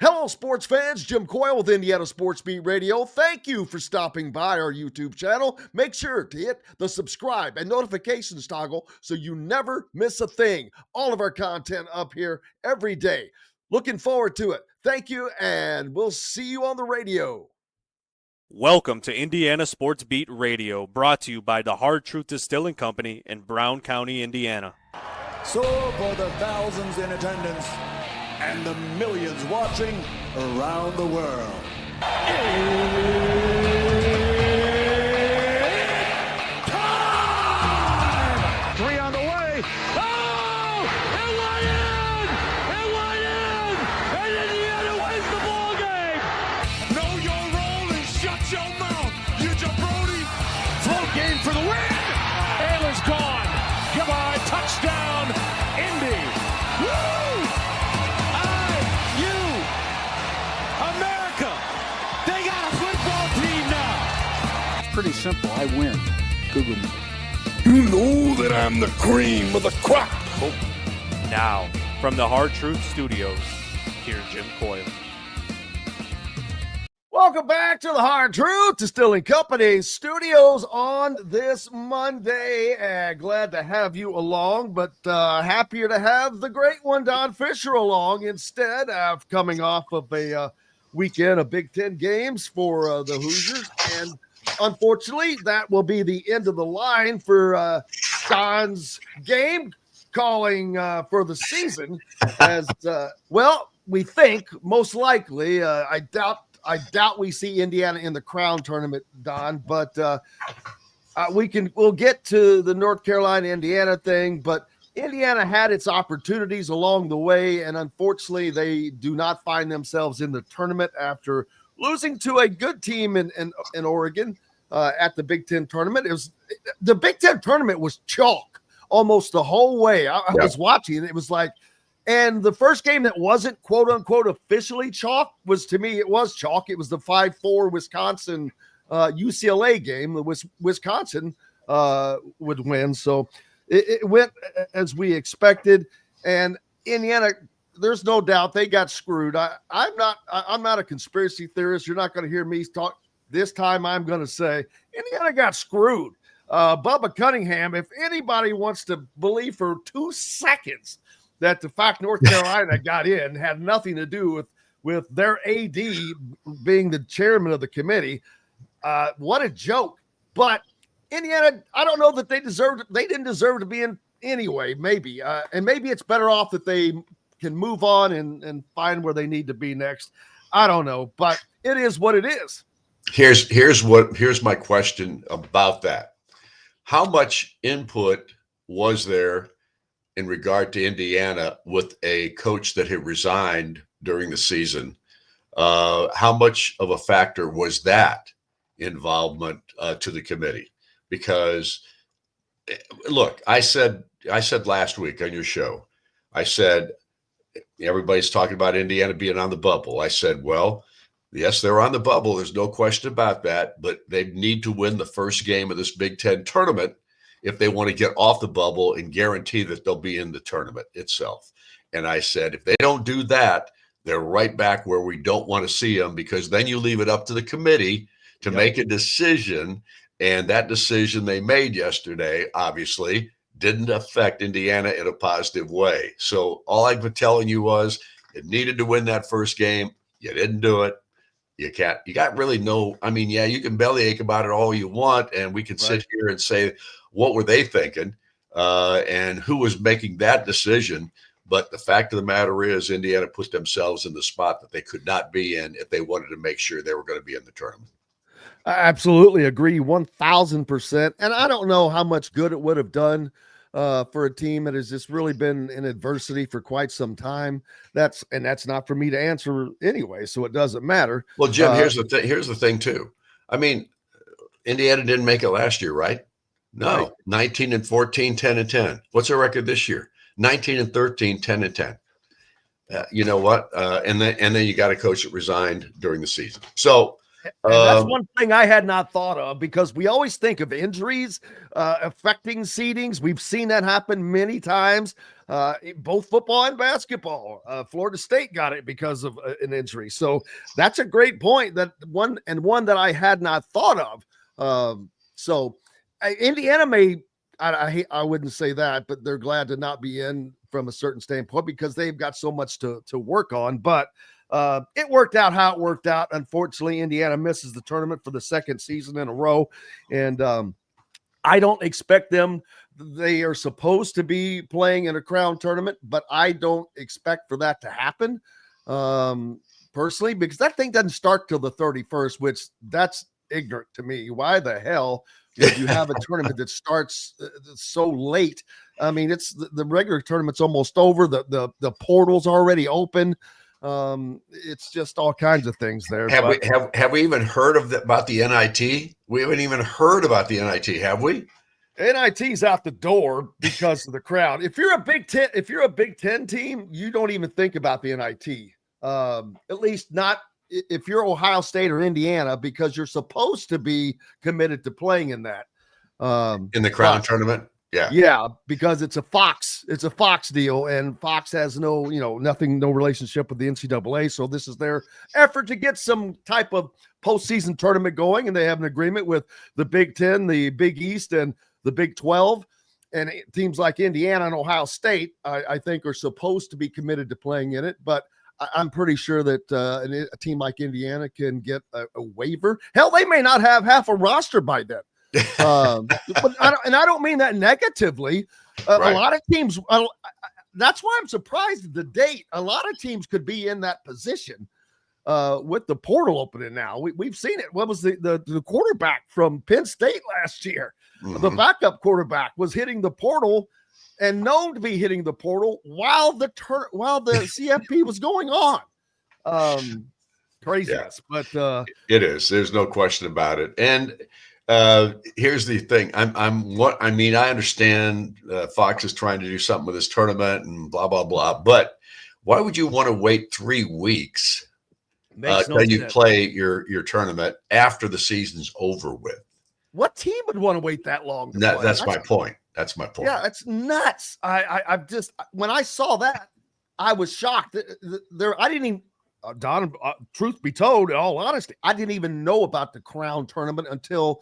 Hello, sports fans. Jim Coyle with Indiana Sports Beat Radio. Thank you for stopping by our YouTube channel. Make sure to hit the subscribe and notifications toggle so you never miss a thing. All of our content up here every day. Looking forward to it. Thank you, and we'll see you on the radio. Welcome to Indiana Sports Beat Radio, brought to you by the Hard Truth Distilling Company in Brown County, Indiana. So for the thousands in attendance and the millions watching around the world, it's time! 3 on the way. Oh! It went in! It went in! And Indiana wins the ball game! Know your role and shut your mouth, you jabroni! Full game for the win! Ayla's gone. Come on, touchdown, Indy! Woo! America! They got a football team now! Pretty simple. I win. Google me. You know that I'm the cream of the crop. Oh. Now, from the Hard Truth Studios, here's Jim Coyle. Welcome back to the Hard Truth Distilling Company studios on this Monday. Glad to have you along, but happier to have the great one, Don Fischer, along instead of coming off of a weekend of Big Ten games for the Hoosiers. And unfortunately, that will be the end of the line for Don's game calling for the season. As we think most likely. I doubt we see Indiana in the Crown tournament, Don, but we'll get to the North Carolina Indiana thing, but Indiana had its opportunities along the way, and unfortunately they do not find themselves in the tournament after losing to a good team in Oregon at the Big Ten tournament. The Big Ten tournament was chalk almost the whole way. I was watching, and it was like, and the first game that wasn't quote unquote officially chalk was, to me, it was chalk. It was the 5-4 Wisconsin UCLA game. The Wisconsin would win. So it went as we expected, and Indiana, there's no doubt they got screwed. I'm not a conspiracy theorist. You're not going to hear me talk this time. I'm going to say Indiana got screwed. Bubba Cunningham, if anybody wants to believe for 2 seconds that the fact North Carolina got in had nothing to do with their AD being the chairman of the committee, what a joke. But Indiana, I don't know that they didn't deserve to be in anyway, maybe. And maybe it's better off that they can move on and find where they need to be next. I don't know, but it is what it is. Here's my question about that. How much input was there in regard to Indiana with a coach that had resigned during the season? How much of a factor was that involvement to the committee? Because, look, I said last week on your show, I said, everybody's talking about Indiana being on the bubble. I said, well, yes, they're on the bubble. There's no question about that, but they need to win the first game of this Big Ten tournament if they want to get off the bubble and guarantee that they'll be in the tournament itself. And I said, if they don't do that, they're right back where we don't want to see them, because then you leave it up to the committee to make a decision. And that decision they made yesterday, obviously, didn't affect Indiana in a positive way. So all I've been telling you was it needed to win that first game. You didn't do it. You got really no, I mean, yeah, you can bellyache about it all you want, and we can sit here and say, what were they thinking? And who was making that decision? But the fact of the matter is, Indiana put themselves in the spot that they could not be in if they wanted to make sure they were going to be in the tournament. I absolutely agree 1,000%. And I don't know how much good it would have done for a team that has just really been in adversity for quite some time. That's not for me to answer anyway, so it doesn't matter. Well, Jim, here's the thing too. I mean, Indiana didn't make it last year, right? No, right. 19-14, 10-10. What's their record this year? 19-13, 10-10. You know what? And then you got a coach that resigned during the season. So and that's one thing I had not thought of, because we always think of injuries affecting seedings. We've seen that happen many times. both football and basketball. Florida State got it because of an injury. So that's a great point, that one that I had not thought of. So Indiana may, I wouldn't say that, but they're glad to not be in from a certain standpoint because they've got so much to work on. But it worked out how it worked out. Unfortunately, Indiana misses the tournament for the second season in a row. And I don't expect them. They are supposed to be playing in a crown tournament, but I don't expect for that to happen personally, because that thing doesn't start till the 31st, which that's ignorant to me. Why the hell would you have a tournament that starts so late? I mean, it's the regular tournament's almost over. The portal's already open. It's just all kinds of things there. Have we even heard about the NIT? We haven't even heard about the NIT, have we? NIT's out the door because of the crowd. If you're a Big Ten team, you don't even think about the NIT. At least not if you're Ohio State or Indiana, because you're supposed to be committed to playing in that. In the crown tournament? Yeah, because it's a Fox deal, and Fox has no relationship with the NCAA. So this is their effort to get some type of postseason tournament going, and they have an agreement with the Big Ten, the Big East, and the Big 12. And teams like Indiana and Ohio State, I think, are supposed to be committed to playing in it. But I'm pretty sure that a team like Indiana can get a waiver. Hell, they may not have half a roster by then. But I don't mean that negatively. Right. A lot of teams, that's why I'm surprised at the date. A lot of teams could be in that position with the portal opening now. We've seen it. What was the quarterback from Penn State last year? Mm-hmm. The backup quarterback was hitting the portal and known to be hitting the portal while the CFP was going on. Craziness, yeah. But it is. There's no question about it. And here's the thing. I understand Fox is trying to do something with this tournament and blah, blah, blah. But why would you want to wait 3 weeks till you play your tournament after the season's over with? What team would want to wait that long? That's my point. That's my point. Yeah, it's nuts. I've just, when I saw that, I was shocked. I didn't even, Don, truth be told, in all honesty, I didn't even know about the Crown tournament until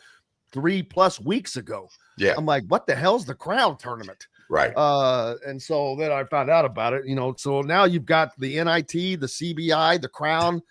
3+ weeks ago. Yeah. I'm like, what the hell's the Crown tournament? Right. And so then I found out about it, so now you've got the NIT, the CBI, the Crown.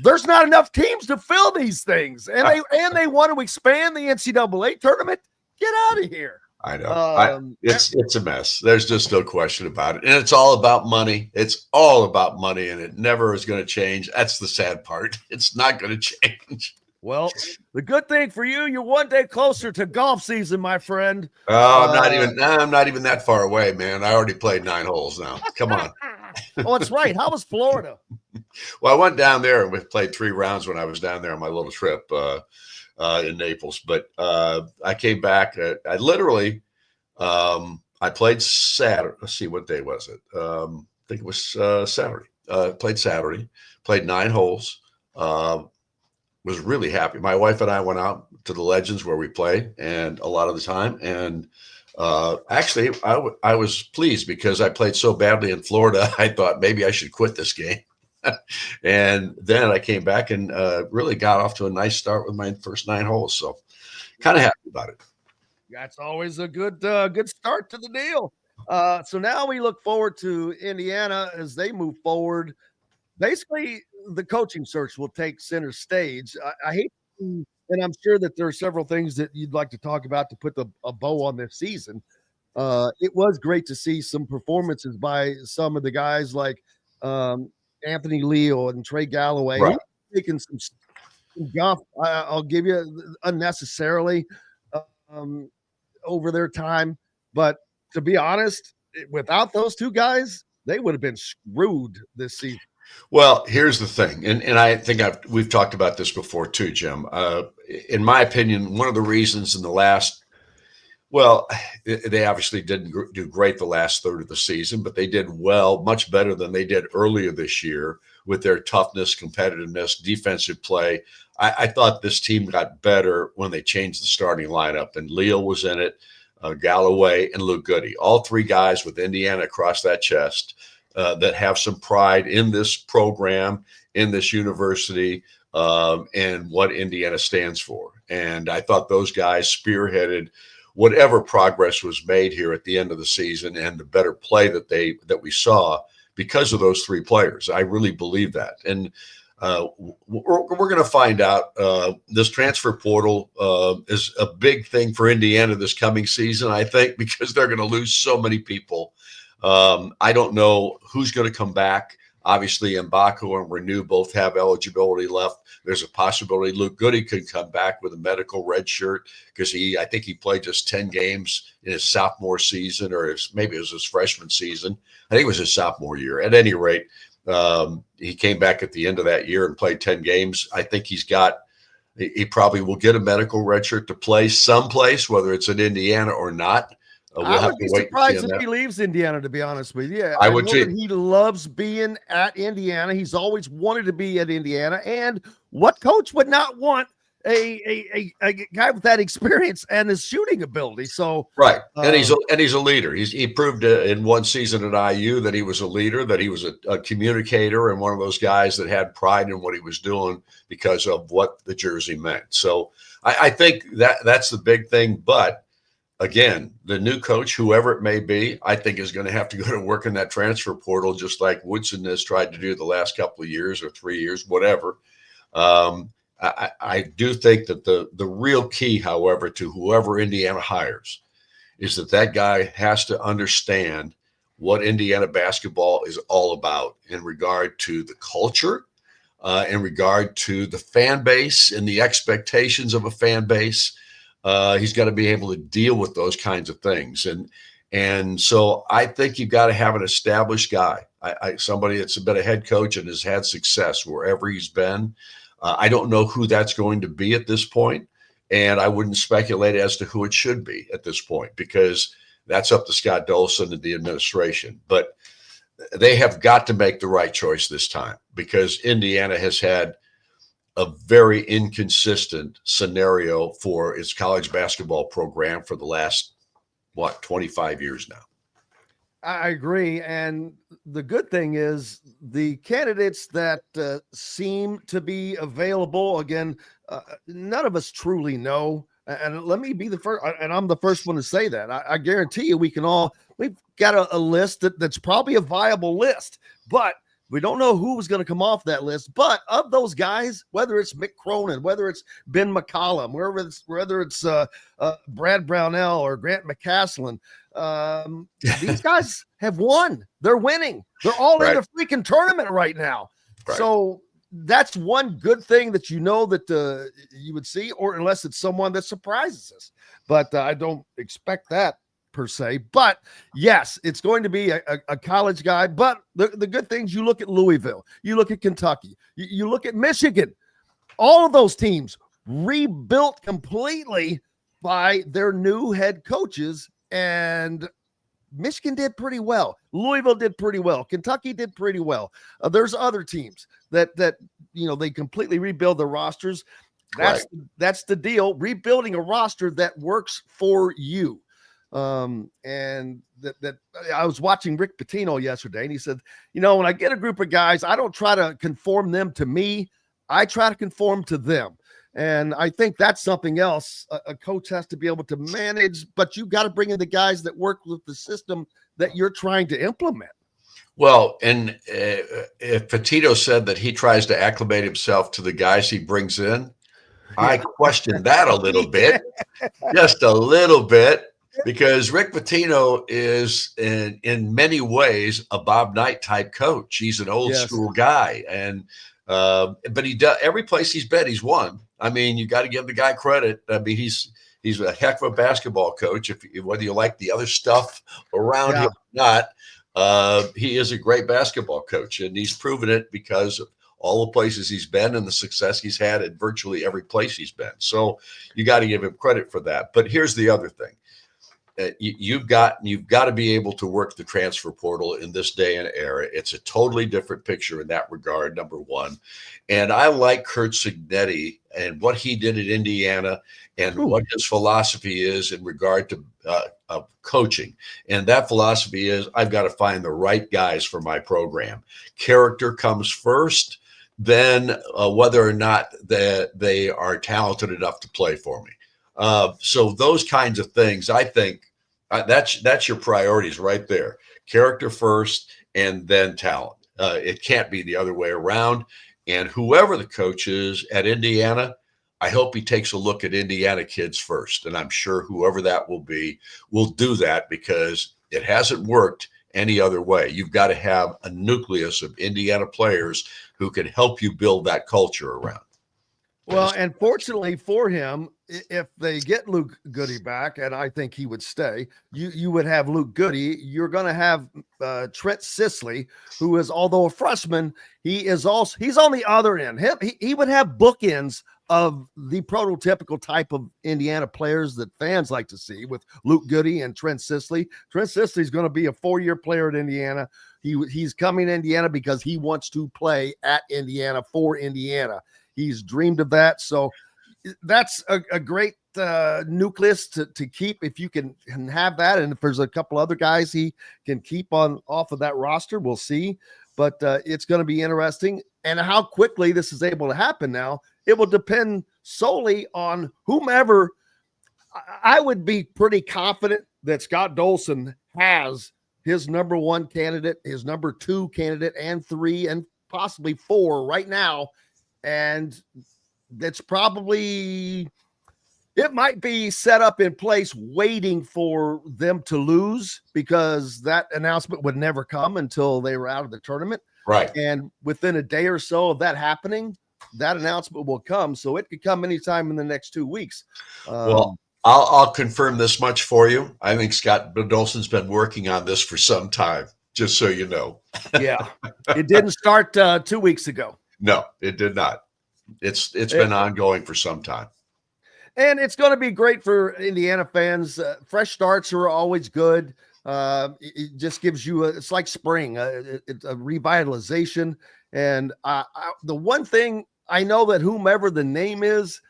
There's not enough teams to fill these things. And they want to expand the NCAA tournament. Get out of here. I know. It's a mess. There's just no question about it. And it's all about money. It's all about money, and it never is going to change. That's the sad part. It's not going to change. Well, the good thing for you, you're one day closer to golf season, my friend. Oh, I'm not even that far away, man. I already played 9 holes now. Come on. Oh, that's right. How was Florida? Well, I went down there and we played 3 rounds when I was down there on my little trip in Naples. But I came back. I literally I played Saturday. Let's see, what day was it? I think it was Saturday. Played Saturday. Played 9 holes. Was really happy. My wife and I went out to the Legends where we play, and a lot of the time. And actually, I was pleased because I played so badly in Florida. I thought maybe I should quit this game. And then I came back and really got off to a nice start with my first 9 holes. So kind of happy about it. That's always a good start to the deal. So now we look forward to Indiana as they move forward. Basically, the coaching search will take center stage. I hate to, and I'm sure that there are several things that you'd like to talk about to put a bow on this season. It was great to see some performances by some of the guys like Anthony Leal and Trey Galloway. Right. Taking some guff, I'll give you, unnecessarily over their time. But to be honest, without those 2 guys, they would have been screwed this season. Well, here's the thing, and I think we've talked about this before too, Jim. In my opinion, one of the reasons in the last, they obviously didn't do great the last third of the season, but they did well, much better than they did earlier this year with their toughness, competitiveness, defensive play. I thought this team got better when they changed the starting lineup, and Leal was in it. Galloway, and Luke Goody. All three guys with Indiana across that chest that have some pride in this program, in this university, and what Indiana stands for. And I thought those guys spearheaded whatever progress was made here at the end of the season and the better play that we saw because of those three players. I really believe that. And we're going to find out. This transfer portal is a big thing for Indiana this coming season, I think, because they're going to lose so many people. I don't know who's going to come back. Obviously, Mbako and Renew both have eligibility left. There's a possibility Luke Goody could come back with a medical red shirt because I think he played just 10 games in his sophomore season, or maybe it was his freshman season. I think it was his sophomore year. At any rate, he came back at the end of that year and played 10 games. I think he probably will get a medical red shirt to play someplace, whether it's in Indiana or not. I would be surprised if he leaves Indiana, to be honest with you. I would too. He loves being at Indiana. He's always wanted to be at Indiana. And what coach would not want a guy with that experience and his shooting ability? So right, and he's a leader. He proved in one season at IU that he was a leader, that he was a communicator, and one of those guys that had pride in what he was doing because of what the jersey meant. So I think that's the big thing. But again, the new coach, whoever it may be, I think is going to have to go to work in that transfer portal, just like Woodson has tried to do the last couple of years or 3 years, whatever. I do think that the real key, however, to whoever Indiana hires is that guy has to understand what Indiana basketball is all about in regard to the culture, in regard to the fan base and the expectations of a fan base. He's got to be able to deal with those kinds of things. And so I think you've got to have an established guy, somebody that's been a head coach and has had success wherever he's been. I don't know who that's going to be at this point, and I wouldn't speculate as to who it should be at this point because that's up to Scott Dolson and the administration. But they have got to make the right choice this time because Indiana has had a very inconsistent scenario for its college basketball program for the last, 25 years now. I agree. And the good thing is the candidates that seem to be available, again, none of us truly know. And let me be the first, and I'm the first one to say that. I guarantee you we've got a list that's probably a viable list, but we don't know who was going to come off that list. But of those guys, whether it's Mick Cronin, whether it's Ben McCollum, whether it's Brad Brownell or Grant McCaslin, these guys have won. They're winning. They're all in the freaking tournament right now. Right. So that's one good thing that that you would see, or unless it's someone that surprises us. But I don't expect that per se. But yes, it's going to be a college guy. But the good things, you look at Louisville, you look at Kentucky, you look at Michigan, all of those teams rebuilt completely by their new head coaches. And Michigan did pretty well. Louisville did pretty well. Kentucky did pretty well. There's other teams that they completely rebuild their rosters. That's the deal. Rebuilding a roster that works for you. And that I was watching Rick Pitino yesterday, and he said, when I get a group of guys, I don't try to conform them to me. I try to conform to them. And I think that's something else a coach has to be able to manage, but you got to bring in the guys that work with the system that you're trying to implement. Well, and if Petito said that he tries to acclimate himself to the guys he brings in, I question that a little bit, just a little bit, because Rick Pitino is in many ways a Bob Knight type coach. He's an old school guy, and but he does every place he's been, he's won. I mean, you got to give the guy credit. I mean, he's a heck of a basketball coach. Whether you like the other stuff around him or not, he is a great basketball coach, and he's proven it because of all the places he's been and the success he's had at virtually every place he's been. So you got to give him credit for that. But here's the other thing. you've got to be able to work the transfer portal in this day and era. It's a totally different picture in that regard, number one. And I like Curt Cignetti and what he did at Indiana and what his philosophy is in regard to coaching. And that philosophy is I've got to find the right guys for my program. Character comes first, then whether or not they are talented enough to play for me. So those kinds of things, I think that's your priorities right there. Character first and then talent. It can't be the other way around. And whoever the coach is at Indiana, I hope he takes a look at Indiana kids first. And I'm sure whoever that will be will do that because it hasn't worked any other way. You've got to have a nucleus of Indiana players who can help you build that culture around. Well, and fortunately for him, if they get Luke Goody back, and I think he would stay, you would have Luke Goody. You're going to have Trent Sisley, who is, although a freshman, he's on the other end. He would have bookends of the prototypical type of Indiana players that fans like to see with Luke Goody and Trent Sisley. Trent Sisley is going to be a 4-year player at Indiana. He's coming to Indiana because he wants to play at Indiana for Indiana. He's dreamed of that. So that's a great nucleus to keep if you can have that. And if there's a couple other guys he can keep off of that roster, we'll see. But it's going to be interesting. And how quickly this is able to happen now, it will depend solely on whomever. I would be pretty confident that Scott Dolson has his number 1 candidate, his number 2 candidate, and 3 and possibly 4 right now. And that's probably, it might be set up in place waiting for them to lose because that announcement would never come until they were out of the tournament. Right. And within a day or so of that happening, that announcement will come. So it could come anytime in the next 2 weeks. Well, I'll confirm this much for you. I think Scott Dolson's been working on this for some time, just so you know. Yeah. It didn't start 2 weeks ago. No, it did not. It's been ongoing for some time. And it's going to be great for Indiana fans. Fresh starts are always good. It just gives you it's like spring. It's a revitalization. And the one thing I know that whomever the name is,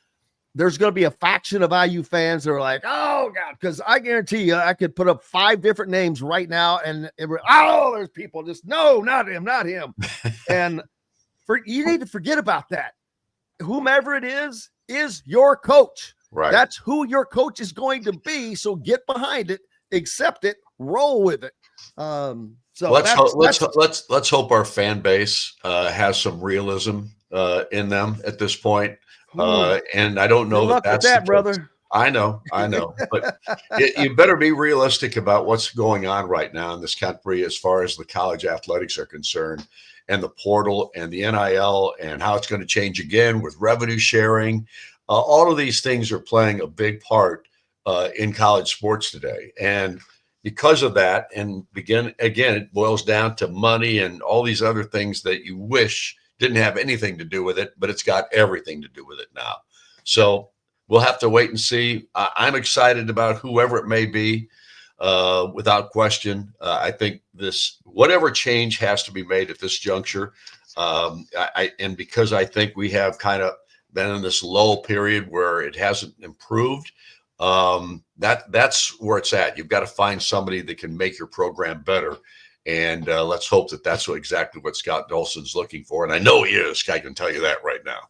there's going to be a faction of IU fans that are like, oh, God, because I guarantee you I could put up 5 different names right now. And there's people just, no, not him. And you need to forget about that. Whomever it is your coach. Right. That's who your coach is going to be. So get behind it, accept it, roll with it. So let's hope our fan base has some realism in them at this point. And I don't know that's that, brother. I know, but you better be realistic about what's going on right now in this country as far as the college athletics are concerned. And the portal and the NIL and how it's going to change again with revenue sharing. All of these things are playing a big part in college sports today. And because of that, and again, it boils down to money and all these other things that you wish didn't have anything to do with it, but it's got everything to do with it now. So we'll have to wait and see. I'm excited about whoever it may be. Without question, I think whatever change has to be made at this juncture. And because I think we have kind of been in this lull period where it hasn't improved, that's where it's at. You've got to find somebody that can make your program better. And let's hope that's exactly what Scott Dolson's looking for. And I know he is. I can tell you that right now.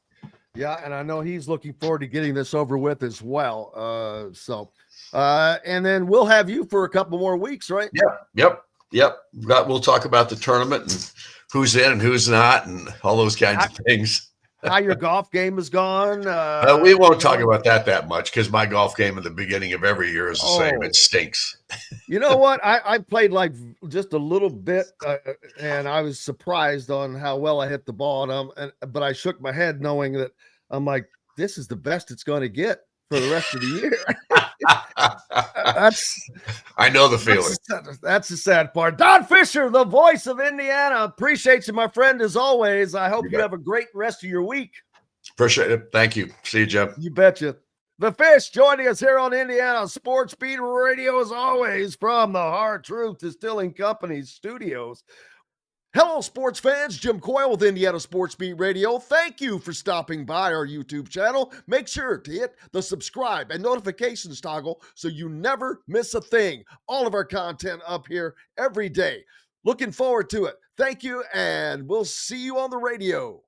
Yeah, and I know he's looking forward to getting this over with as well. And then we'll have you for a couple more weeks, right? Yep. We'll talk about the tournament and who's in and who's not and all those kinds of things. How your golf game has gone. We won't talk about that much because my golf game at the beginning of every year is the same. It stinks. You know what? I played like just a little bit, and I was surprised on how well I hit the ball. But I shook my head knowing that I'm like, this is the best it's going to get for the rest of the year. I know the feeling. That's the sad part. Don Fischer, the voice of Indiana. Appreciate you, my friend, as always. I hope you have a great rest of your week. Appreciate it. Thank you. See you, Jim. You betcha. The Fish joining us here on Indiana Sports Beat Radio, as always, from the Hard Truth Distilling Company studios. Hello, sports fans. Jim Coyle with Indiana Sports Beat Radio. Thank you for stopping by our YouTube channel. Make sure to hit the subscribe and notifications toggle so you never miss a thing. All of our content up here every day. Looking forward to it. Thank you, and we'll see you on the radio.